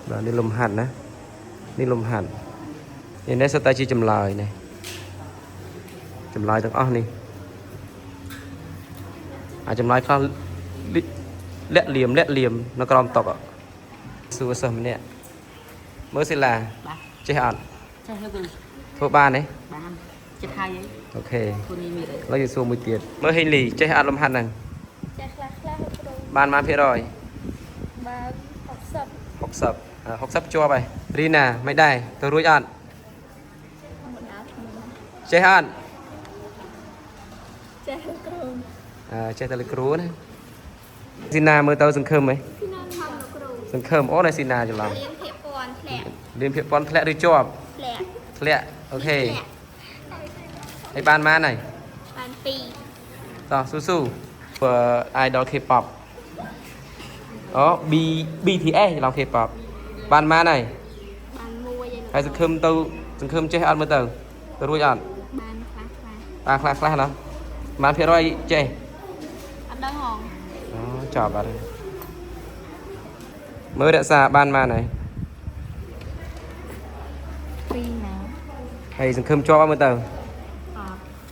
Đó, đi lùm hẳn á. Đi lùm hẳn. Nhìn đây sao ta chỉ chùm lời này. Chùm lờiទាំងអស់នេះ ចម្លើយខ្លះលាក់លៀមនៅក្រោមតុកសួរសិស្សម្នាក់មើលសិលាចេះអត់ចេះលោកធ្វើបានទេបានចិត្តហើយអូខេខ្លួននេះមានឥឡូវយើងសួរមួយទៀតមើលហេងលីចេះអត់លំហាត់ហ្នឹងចេះខ្លះលោកគ្រូបានប៉ុន្មានភាគរយបាន60ជាប់ហើយរីណាមិនដែរទៅរួចអត់ចេះអត់ចេះលោកគ្រូចេះតែលោកគ្រូណាស៊ីណាមើលទៅសង្ឃឹមហ៎ស៊ីណាថំលោកគ្រូសង្ឃឹមអូនស៊ីណាច្រឡំរៀនភាគព័ន្ធធ្លាក់ឬជាប់ធ្លាក់អូខេហើយបានម៉ានហើយបាន2តោះស៊ូidol K-pop អូ BTS ច្រឡំ K-pop បានម៉ានហើយបាន1ហើយសង្ឃឹមចេះអត់មើលទៅរួចអត់បានខ្លះណាបានភាគរយចេះអត់ដឹងហងអូចប់អត់មើលរក្សាបានម៉ានហើយ2ណាហើយសង្ឃឹមជាប់អត់មើលទៅ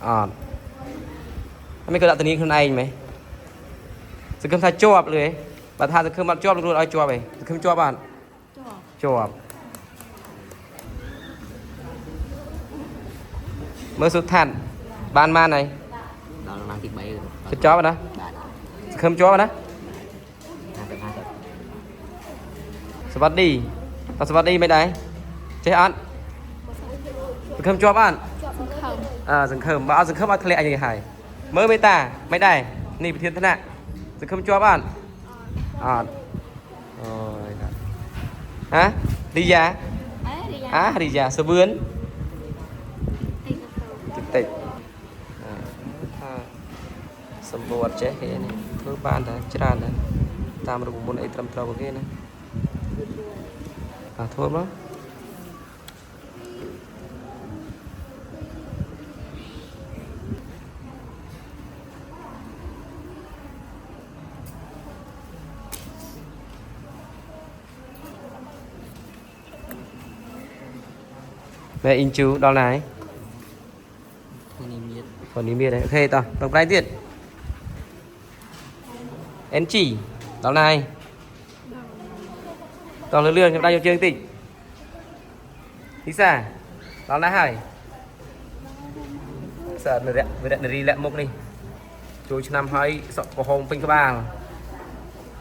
អត់មិនក៏ដាក់ធានាខ្លួនឯងមែនសង្ឃឹមថាជាប់លឿហ៎បើថាសង្ឃឹមអត់ជាប់ខ្លួនឲ្យជាប់ហ៎សង្ឃឹមជាប់អត់ជាប់មើលសុថាន់បានម៉ានហើយដល់ឡើងទី3ទៅជាប់ណាសង្ឃឹមជាប់ណាសวัสดีតើសวัสดีមិនដែរចេះអត់សង្ឃឹមជាប់អត់សង្ឃឹមបើអត់សង្ឃឹមអត់ធ្លាក់អីហើយមើលមេតាមិនដែរនេះប្រធានថ្នាក់សង្ឃឹមជាប់អត់អត់អូយហ៎រីយ៉ាសវឿនតិចសម្បត្តិចេះគេនេះធ្វើបានតែច្រើនដែរតាមរូបមន្តអីត្រឹមត្រូវរបស់គេណាធ្វើមកvề in chú đó này còn đi miết đấy ok tao tổng cáiទៀតen chỉ đó này tao lươn trong tay cho chơi tịnh đi xa đó là hai sợ người đẹp đi lẹ mục đi chui năm hai sợ có hồng pin các bạn